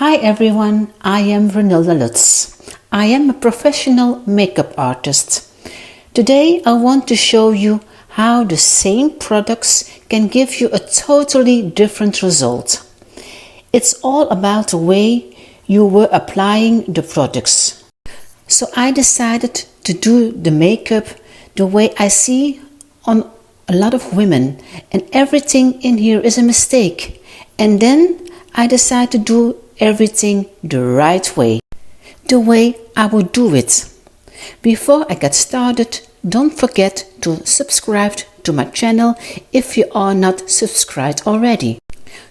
Hi everyone, I am Renilda Lutz. I am a professional makeup artist. Today I want to show you how the same products can give you a totally different result. It's all about the way you were applying the products. So I decided to do the makeup the way I see on a lot of women, and everything in here is a mistake. And then I decided to do everything the right way, the way I would do it. Before I get started, don't forget to subscribe to my channel if you are not subscribed already.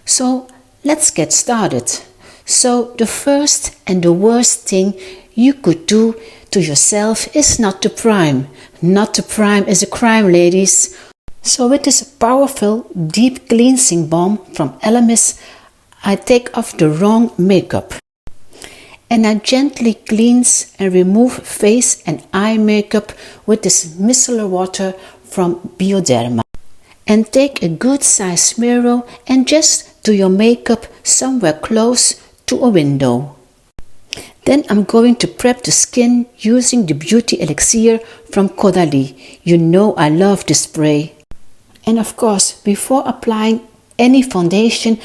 So let's get started. So the first and the worst thing you could do to yourself is not to prime. Not to prime is a crime, ladies. So with this powerful deep cleansing balm from Elemis, I take off the wrong makeup. And I gently cleanse and remove face and eye makeup with this micellar water from Bioderma. And take a good size mirror and just do your makeup somewhere close to a window. Then I'm going to prep the skin using the Beauty Elixir from Caudalie. You know I love this spray. And of course, before applying any foundation,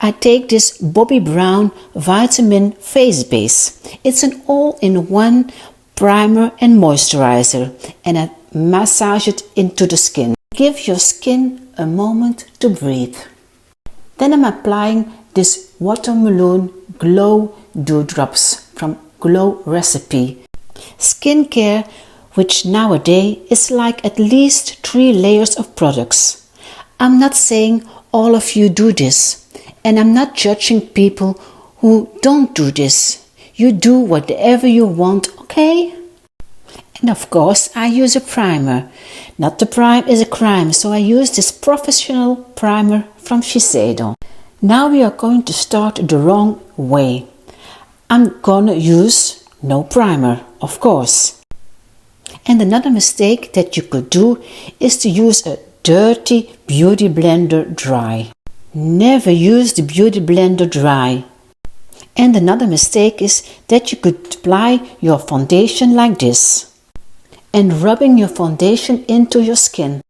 I take this Bobbi Brown Vitamin Face Base. It's an all-in-one primer and moisturizer, and I massage it into the skin. Give your skin a moment to breathe. Then I'm applying this Watermelon Glow Dewdrops from Glow Recipe. Skincare, which nowadays is like at least 3 layers of products. I'm not saying all of you do this, and I'm not judging people who don't do this. You do whatever you want, okay? And of course, I use a primer. Not to prime is a crime, so I use this professional primer from Shiseido. Now we are going to start the wrong way. I'm gonna use no primer, of course. And another mistake that you could do is to use a dirty beauty blender dry. Never use the beauty blender dry. And another mistake is that you could apply your foundation like this and rubbing your foundation into your skin.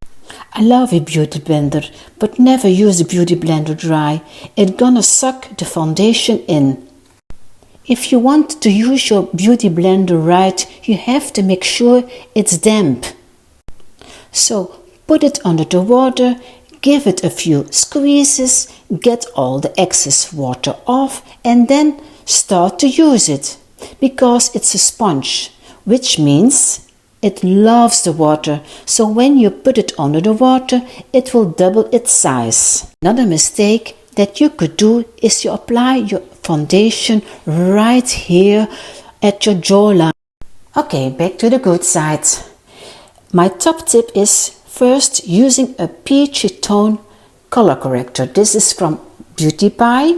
I love a beauty blender, but never use the beauty blender dry. It's gonna suck the foundation in. If you want to use your beauty blender right, you have to make sure it's damp. So put it under the water, give it a few squeezes, get all the excess water off, and then start to use it. Because it's a sponge, which means it loves the water. So when you put it under the water, it will double its size. Another mistake that you could do is you apply your foundation right here at your jawline. Okay, back to the good side. My top tip is first using a peachy tone color corrector. This is from Beauty Pie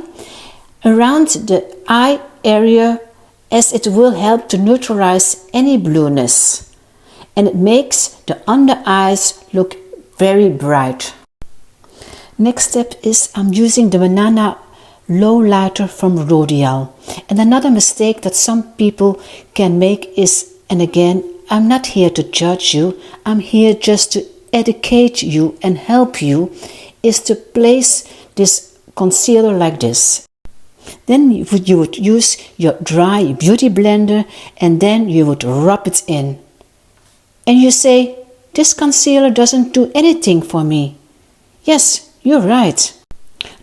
around the eye area, as it will help to neutralize any blueness, and it makes the under eyes look very bright. Next step is I'm using the Banana Low Lighter from Rodial. And another mistake that some people can make is, and again, I'm not here to judge you, I'm here just to educate you and help you, is to place this concealer like this. Then you would use your dry beauty blender and then you would rub it in. And you say, this concealer doesn't do anything for me. Yes, you're right.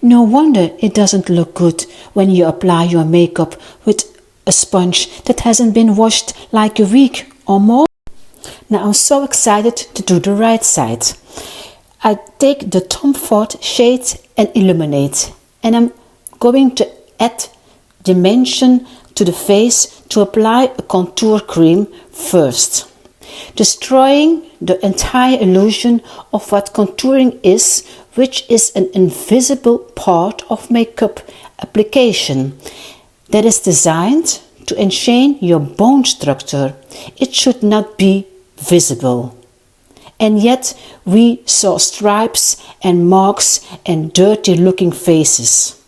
No wonder it doesn't look good when you apply your makeup with a sponge that hasn't been washed like a week or more. Now I'm so excited to do the right side. I take the Tom Ford shade and illuminate, and I'm going to add dimension to the face to apply a contour cream first, destroying the entire illusion of what contouring is, which is an invisible part of makeup application that is designed to enhance your bone structure. It should not be visible. And yet we saw stripes and marks and dirty looking faces.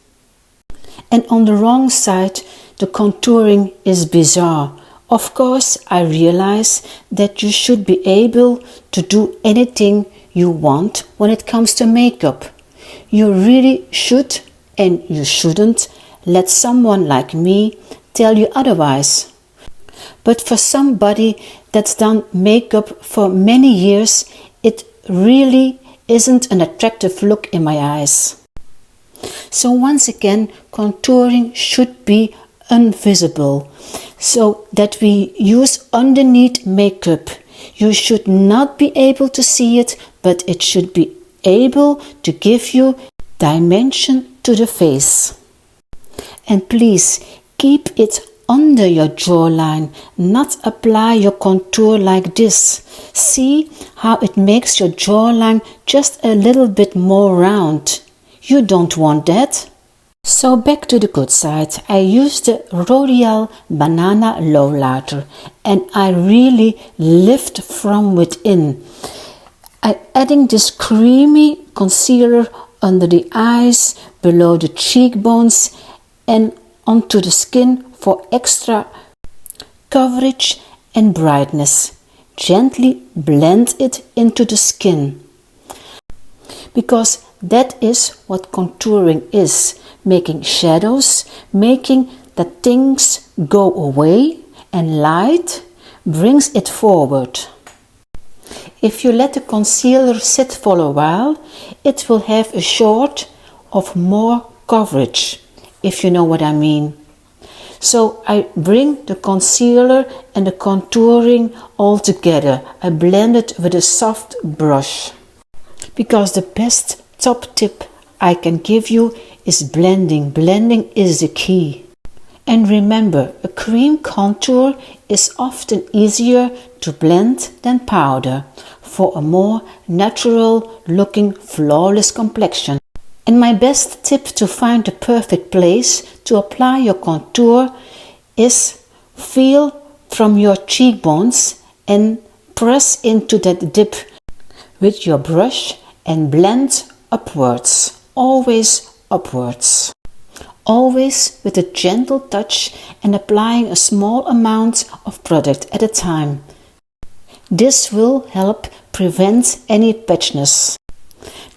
And on the wrong side, the contouring is bizarre. Of course, I realize that you should be able to do anything you want when it comes to makeup. You really should, and you shouldn't let someone like me tell you otherwise. But for somebody that's done makeup for many years, it really isn't an attractive look in my eyes. So once again, contouring should be invisible, so that we use underneath makeup. You should not be able to see it, but it should be able to give you dimension to the face. And please keep it under your jawline, not apply your contour like this. See how it makes your jawline just a little bit more round. You don't want that. So back to the good side. I used the L'Oreal Banana Lowlighter and I really lift from within. I'm adding this creamy concealer under the eyes, below the cheekbones and onto the skin for extra coverage and brightness. Gently blend it into the skin. Because that is what contouring is. Making shadows, making that things go away, and light brings it forward. If you let the concealer sit for a while, it will have a short of more coverage, if you know what I mean. So I bring the concealer and the contouring all together. I blend it with a soft brush. Because the best top tip I can give you is blending. Blending is the key. And remember, a cream contour is often easier to blend than powder for a more natural looking flawless complexion. And my best tip to find the perfect place to apply your contour is feel from your cheekbones and press into that dip with your brush and blend upwards, always upwards. Always with a gentle touch and applying a small amount of product at a time. This will help prevent any patchiness.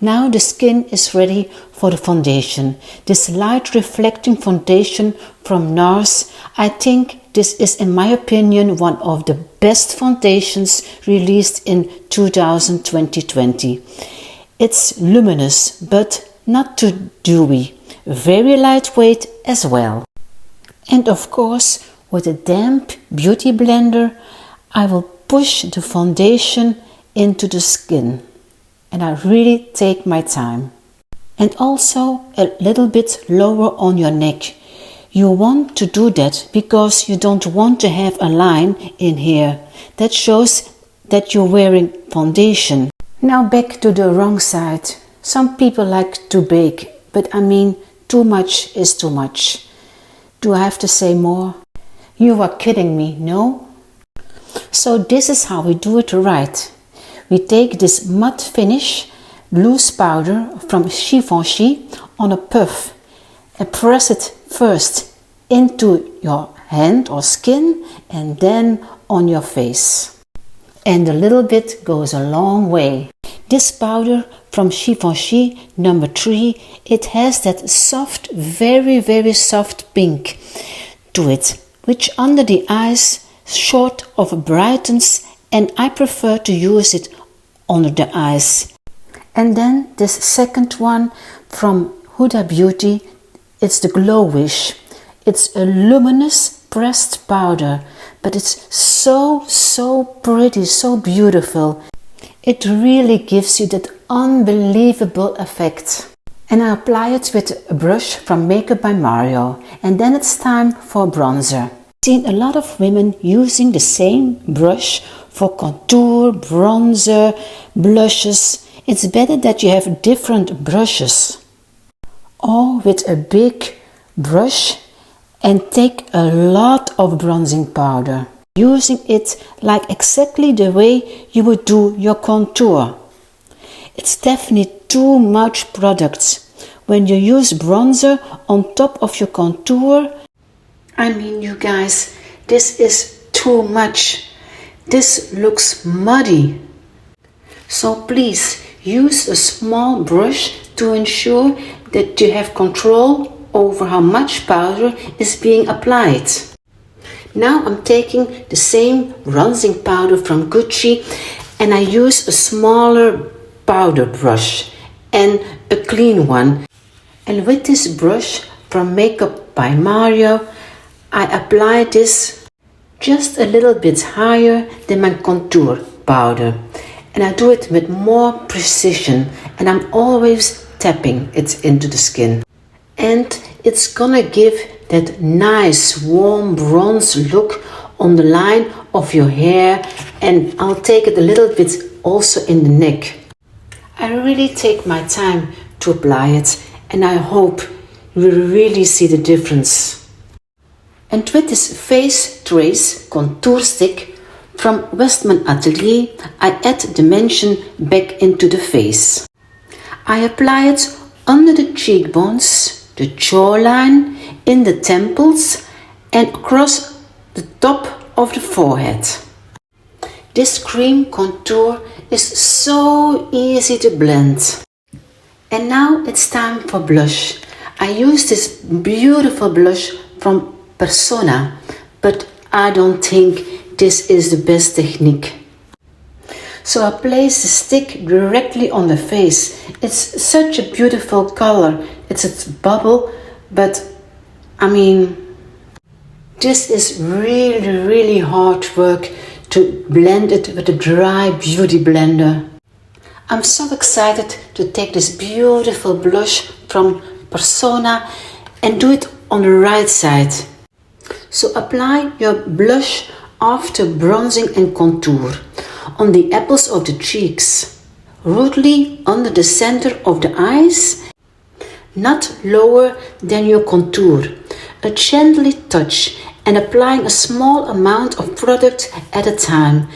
Now the skin is ready for the foundation. This light reflecting foundation from NARS, I think this is in my opinion one of the best foundations released in 2020. It's luminous but not too dewy, very lightweight as well. And of course, with a damp beauty blender, I will push the foundation into the skin. And I really take my time. And also a little bit lower on your neck. You want to do that because you don't want to have a line in here. That shows that you're wearing foundation. Now back to the wrong side. Some people like to bake, but I mean, too much is too much. Do I have to say more? You are kidding me, no? So this is how we do it right. We take this matte finish loose powder from Givenchy on a puff and press it first into your hand or skin and then on your face. And a little bit goes a long way. This powder from Givenchy number 3, it has that soft, very soft pink to it, which under the eyes sort of brightens, and I prefer to use it under the eyes. And then this second one from Huda Beauty, it's the Glow Wish. It's a luminous pressed powder, but it's so pretty, so beautiful. It really gives you that unbelievable effect. And I apply it with a brush from Makeup by Mario. And then it's time for bronzer. I've seen a lot of women using the same brush for contour, bronzer, blushes. It's better that you have different brushes. Or with a big brush and take a lot of bronzing powder. Using it like exactly the way you would do your contour. It's definitely too much product. when you use bronzer on top of your contour, I mean, you guys, this is too much. This looks muddy. So please use a small brush to ensure that you have control over how much powder is being applied. Now I'm taking the same bronzing powder from Gucci and I use a smaller powder brush and a clean one. And with this brush from Makeup by Mario, I apply this just a little bit higher than my contour powder. And I do it with more precision and I'm always tapping it into the skin. And it's gonna give that nice warm bronze look on the line of your hair, and I'll take it a little bit also in the neck. I really take my time to apply it and I hope you will really see the difference. And with this Face Trace contour stick from Westman Atelier, I add dimension back into the face. I apply it under the cheekbones, the jawline, in the temples and across the top of the forehead. This cream contour is so easy to blend. And now it's time for blush. I use this beautiful blush from Persona, but I don't think this is the best technique. So I place the stick directly on the face. It's such a beautiful color. It's a bubble, but I mean, this is really hard work to blend it with a dry beauty blender. I'm so excited to take this beautiful blush from Persona and do it on the right side. So apply your blush after bronzing and contour on the apples of the cheeks, rudely under the center of the eyes, not lower than your contour. A gently touch and applying a small amount of product at a time.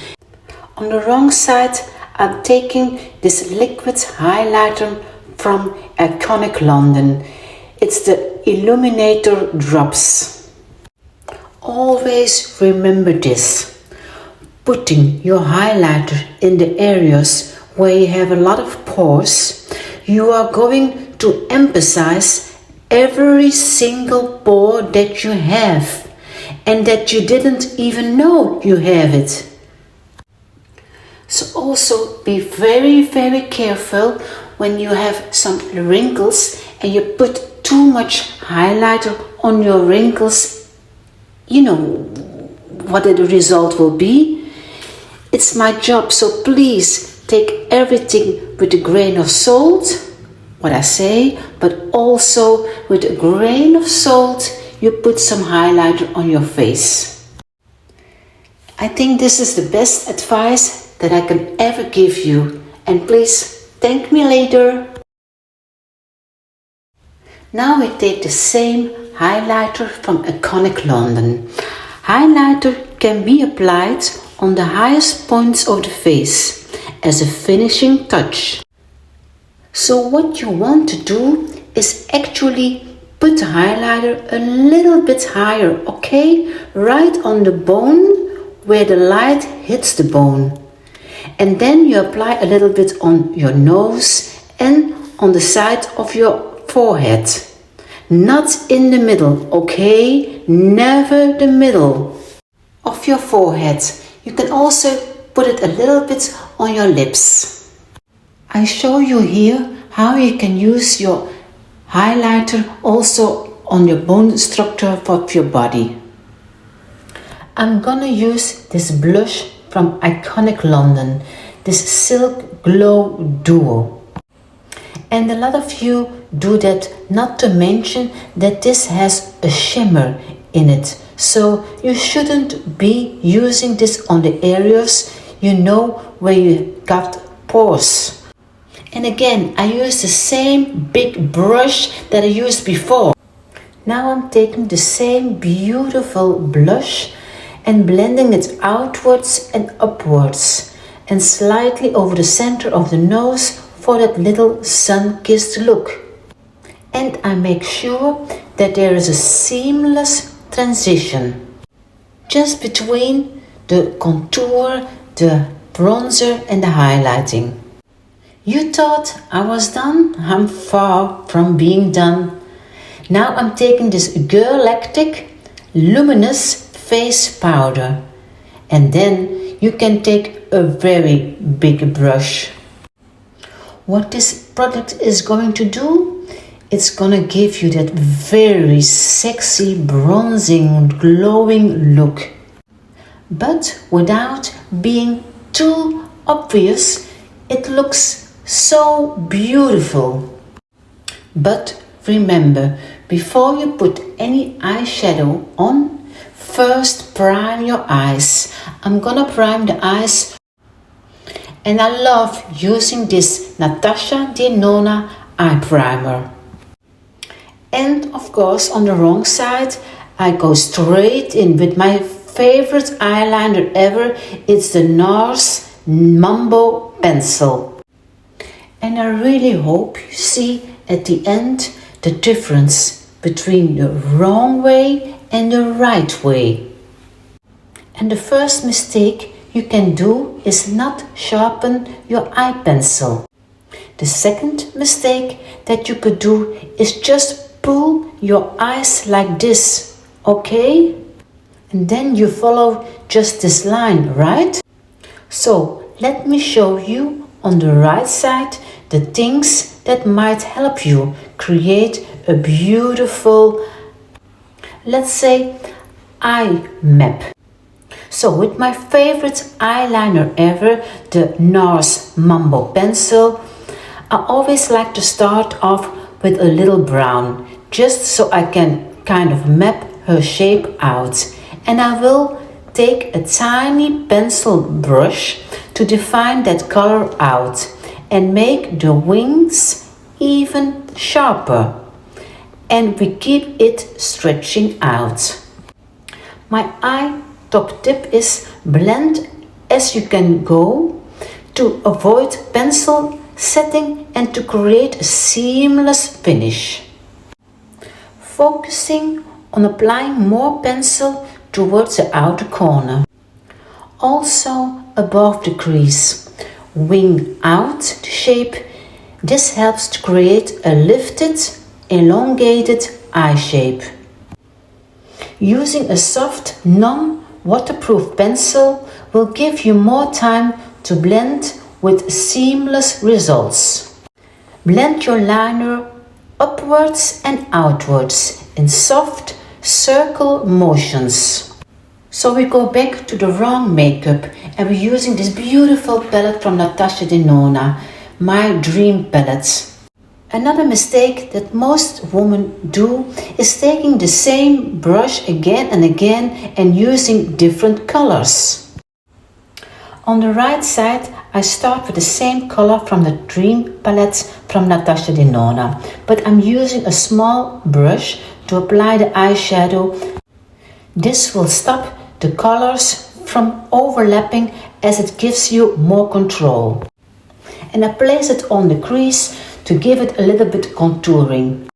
On the wrong side, I'm taking this liquid highlighter from Iconic London. It's the Illuminator Drops. Always remember this. Putting your highlighter in the areas where you have a lot of pores, you are going to emphasize every single pore that you have and that you didn't even know you have it. So also be very careful when you have some wrinkles and you put too much highlighter on your wrinkles. You know what the result will be. It's my job, so please take everything with a grain of salt, what I say, but also with a grain of salt you put some highlighter on your face. I think this is the best advice that I can ever give you, and please thank me later. Now we take the same highlighter from Iconic London. Highlighter can be applied on the highest points of the face as a finishing touch. So what you want to do is actually put the highlighter a little bit higher, okay? Right on the bone where the light hits the bone. And then you apply a little bit on your nose and on the side of your forehead. Not in the middle, okay? Never the middle of your forehead. You can also put it a little bit on your lips. I show you here how you can use your highlighter also on your bone structure of your body. I'm gonna use this blush from Iconic London, this Silk Glow Duo. And a lot of you do that, not to mention that this has a shimmer in it. So you shouldn't be using this on the areas you know where you got pores. And again, I use the same big brush that I used before. Now I'm taking the same beautiful blush and blending it outwards and upwards and slightly over the center of the nose for that little sun-kissed look. and I make sure that there is a seamless transition just between the contour, the bronzer and the highlighting. You thought I was done? I'm far from being done. Now I'm taking this Galactic Luminous Face Powder, and then you can take a very big brush. What this product is going to do, it's gonna give you that very sexy, bronzing, glowing look, but without being too obvious. It looks so beautiful. But remember, before you put any eyeshadow on, first prime your eyes. I'm gonna prime the eyes, and I love using this Natasha Denona eye primer. And of course, on the wrong side, I go straight in with my favorite eyeliner ever. It's the NARS Mambo Pencil. And I really hope you see at the end the difference between the wrong way and the right way. And the first mistake you can do is not sharpen your eye pencil. The second mistake that you could do is just pull your eyes like this, okay? And then you follow just this line, right? So let me show you on the right side the things that might help you create a beautiful, let's say, eye map. So with my favorite eyeliner ever, the NARS Mambo Pencil, I always like to start off with a little brown, just so I can kind of map her shape out. And I will take a tiny pencil brush to define that color out and make the wings even sharper. And we keep it stretching out. My eye top tip is blend as you can go to avoid pencil setting and to create a seamless finish. Focusing on applying more pencil towards the outer corner. Also above the crease. Wing out the shape. This helps to create a lifted, elongated eye shape. Using a soft, non-waterproof pencil will give you more time to blend with seamless results. Blend your liner upwards and outwards in soft circle motions. So we go back to the wrong makeup and we're using this beautiful palette from Natasha Denona, my dream palette. Another mistake that most women do is taking the same brush again and again and using different colors. On the right side, I start with the same color from the Dream palette from Natasha Denona, but I'm using a small brush to apply the eyeshadow. This will stop the colors from overlapping as it gives you more control. And I place it on the crease to give it a little bit contouring.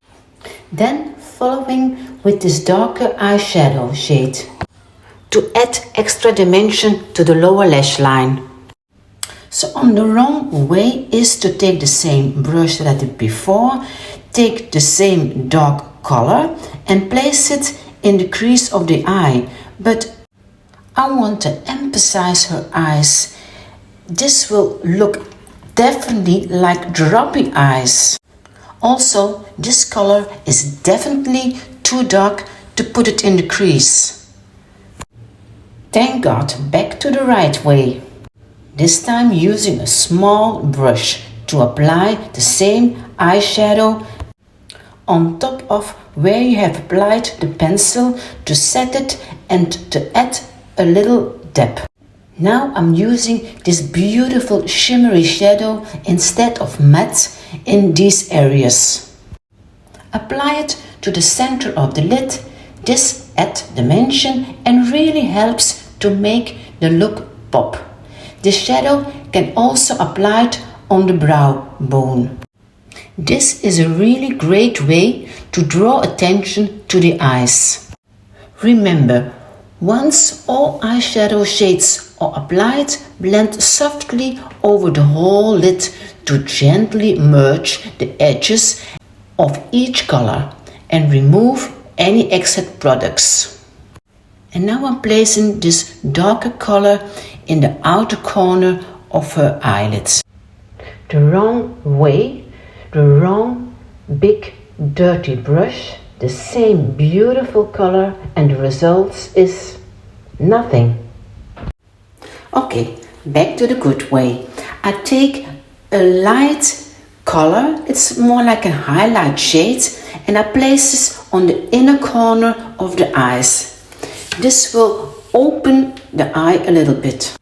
Then following with this darker eyeshadow shade to add extra dimension to the lower lash line. So on the wrong way is to take the same brush that I did before, take the same dark color and place it in the crease of the eye. But I want to emphasize her eyes. This will look definitely like droppy eyes. Also, this color is definitely too dark to put it in the crease. Thank God, back to the right way. This time using a small brush to apply the same eyeshadow on top of where you have applied the pencil to set it and to add a little depth. Now I'm using this beautiful shimmery shadow instead of matte in these areas. Apply it to the center of the lid. This adds dimension and really helps to make the look pop. The shadow can also apply it on the brow bone. This is a really great way to draw attention to the eyes. Remember, once all eyeshadow shades are applied, blend softly over the whole lid to gently merge the edges of each color and remove any excess products. And now I'm placing this darker color in the outer corner of her eyelids. The wrong way, the wrong big dirty brush, the same beautiful color, and the result is nothing. Okay, back to the good way. I take a light color, it's more like a highlight shade, and I place this on the inner corner of the eyes. This will open the eye a little bit.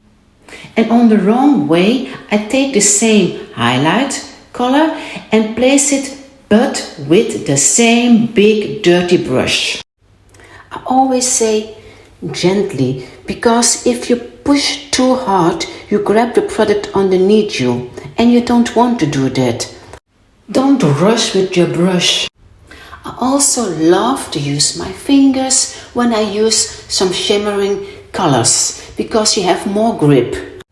And on the wrong way, I take the same highlight color and place it, but with the same big dirty brush. I always say gently, because if you push too hard, you grab the product underneath you, and you don't want to do that. Don't rush with your brush. I also love to use my fingers when I use some shimmering colors, because you have more grip.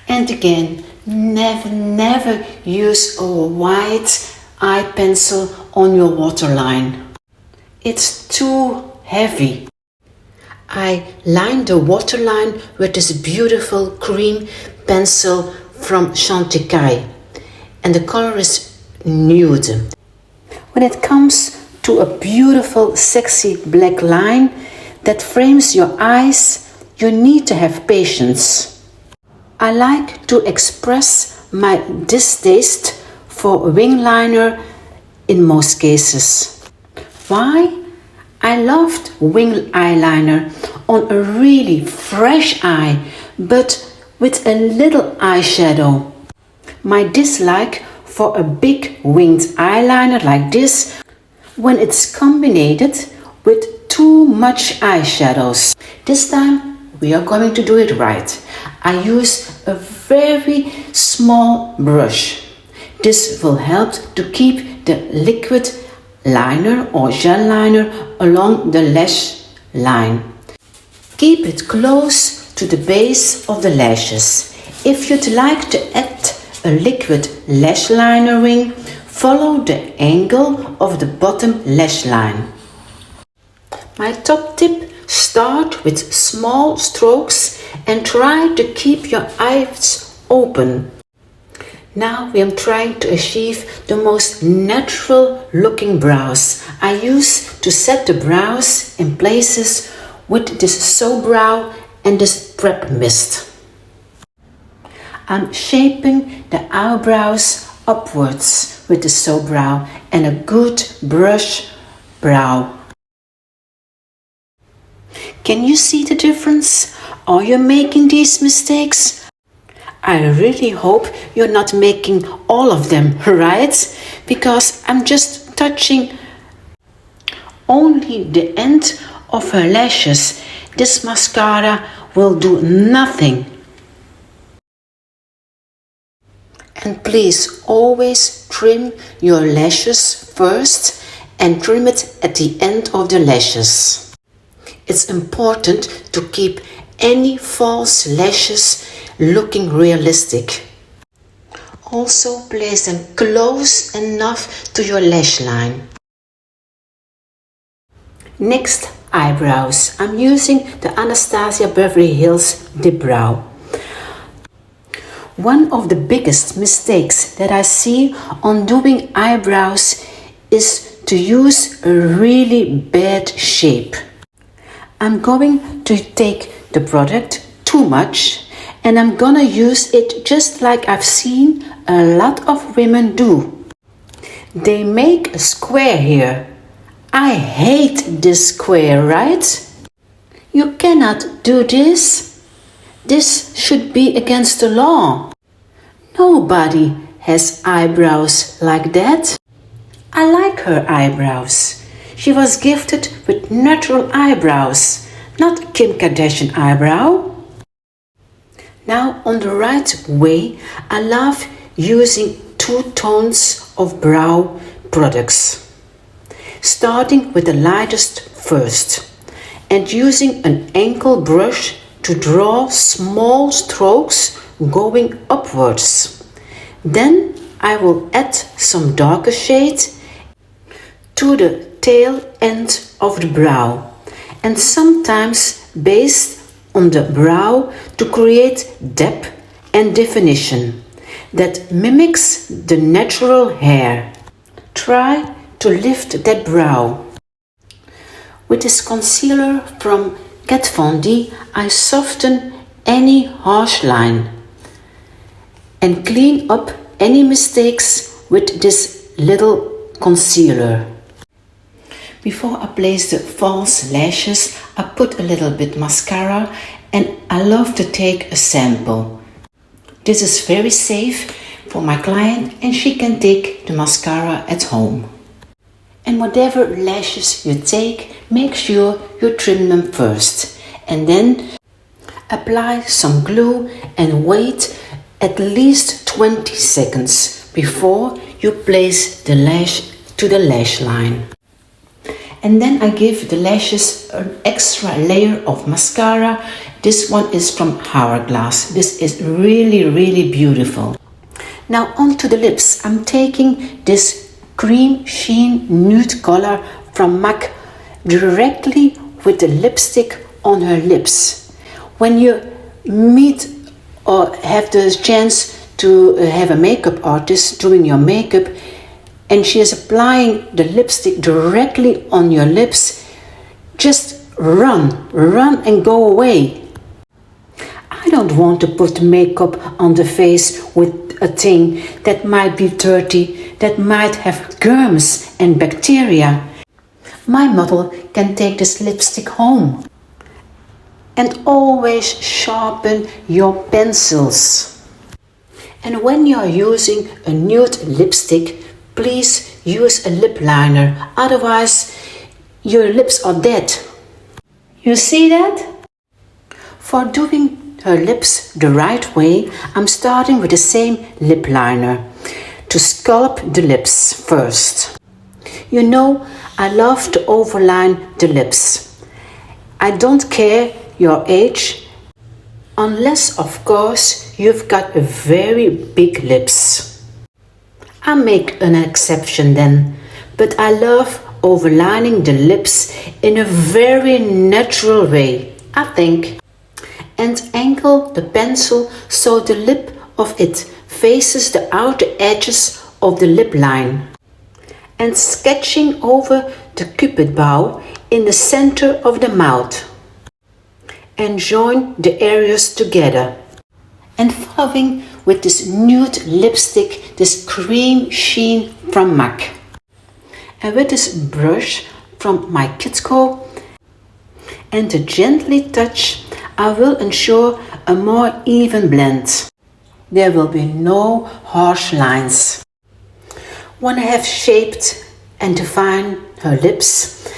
And again, never use a white eye pencil on your waterline. It's too heavy. I line the waterline with this beautiful cream pencil from Chantecaille, and the color is nude. When it comes to a beautiful sexy black line that frames your eyes, you need to have patience. I like to express my distaste for wing liner in most cases. Why? I loved wing eyeliner on a really fresh eye, but with a little eyeshadow. My dislike for a big winged eyeliner like this when it's combined with too much eyeshadows. This time we are going to do it right. I use a very small brush. This will help to keep the liquid liner or gel liner along the lash line. Keep it close to the base of the lashes. If you'd like to add a liquid lash liner ring, follow the angle of the bottom lash line. My top tip: start with small strokes and try to keep your eyes open. Now I am trying to achieve the most natural looking brows. I use to set the brows in places with this So Brow and this Prep Mist. I'm shaping the eyebrows upwards with the So Brow and a good brush brow. Can you see the difference? Are you making these mistakes? I really hope you're not making all of them, right? Because I'm just touching only the end of her lashes. This mascara will do nothing. And please always trim your lashes first and trim it at the end of the lashes. It's important to keep any false lashes looking realistic. Also place them close enough to your lash line. Next, eyebrows. I'm using the Anastasia Beverly Hills Dip Brow. One of the biggest mistakes that I see on doing eyebrows is to use a really bad shape. I'm going to take the product too much and I'm gonna use it just like I've seen a lot of women do. They make a square here. I hate this square, right? You cannot do this. This should be against the law. Nobody has eyebrows like that. I like her eyebrows. She was gifted with natural eyebrows, not Kim Kardashian eyebrow. Now on the right way, I love using two tones of brow products, starting with the lightest first and using an angle brush to draw small strokes going upwards. Then I will add some darker shade to the tail end of the brow, and sometimes based on the brow to create depth and definition that mimics the natural hair. Try to lift that brow. With this concealer from Kat Von D, I soften any harsh line and clean up any mistakes with this little concealer. Before I place the false lashes, I put a little bit mascara, and I love to take a sample. This is very safe for my client, and she can take the mascara at home. And whatever lashes you take, make sure you trim them first, and then apply some glue and wait at least 20 seconds before you place the lash to the lash line. And then I give the lashes an extra layer of mascara. This one is from Hourglass. This is really beautiful. Now onto the lips. I'm taking this cream sheen nude color from MAC directly with the lipstick on her lips. When you meet or have the chance to have a makeup artist doing your makeup and she is applying the lipstick directly on your lips, just run and go away. I don't want to put makeup on the face with a thing that might be dirty, that might have germs and bacteria. My model can take this lipstick home. And always sharpen your pencils. And when you are using a nude lipstick, please use a lip liner, otherwise your lips are dead. You see that? For doing her lips the right way, I'm starting with the same lip liner to sculpt the lips first. You know, I love to overline the lips. I don't care your age, unless of course you've got a very big lips. I make an exception then, but I love overlining the lips in a very natural way, I think. And angle the pencil so the lip of it faces the outer edges of the lip line. And sketching over the cupid bow in the center of the mouth. And join the areas together. And following with this nude lipstick, this cream sheen from MAC. And with this brush from my Kitco and a gently touch, I will ensure a more even blend. There will be no harsh lines. When I have shaped and defined her lips,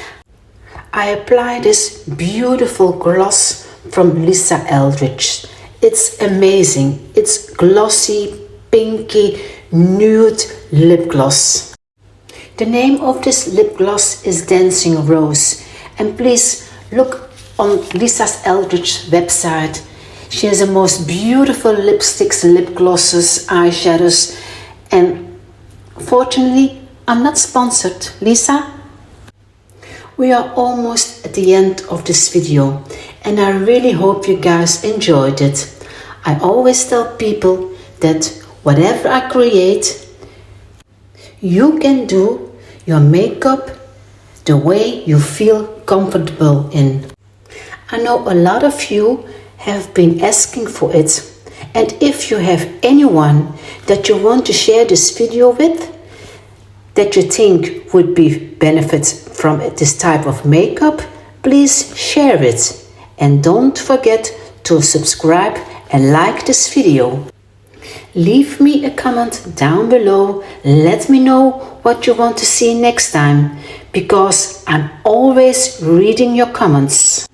I apply this beautiful gloss from Lisa Eldridge. It's amazing. It's glossy, pinky, nude lip gloss. The name of this lip gloss is Dancing Rose. And please look on Lisa Eldridge's website. She has the most beautiful lipsticks, lip glosses, eyeshadows. And fortunately, I'm not sponsored, Lisa. We are almost at the end of this video, and I really hope you guys enjoyed it. I always tell people that whatever I create, you can do your makeup the way you feel comfortable in. I know a lot of you have been asking for it, and if you have anyone that you want to share this video with, that you think would be benefit from this type of makeup, please share it. And don't forget to subscribe and like this video. Leave me a comment down below. Let me know what you want to see next time, because I'm always reading your comments.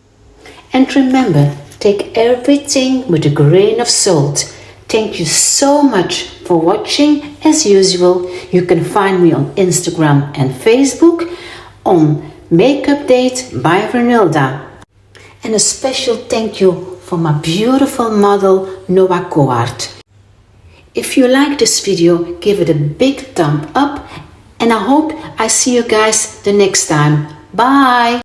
And remember, take everything with a grain of salt. Thank you so much for watching. As usual, you can find me on Instagram and Facebook on Makeup Date by Renilda. And a special thank you for my beautiful model Noah Coart. If you like this video, give it a big thumb up, and I hope I see you guys the next time. Bye!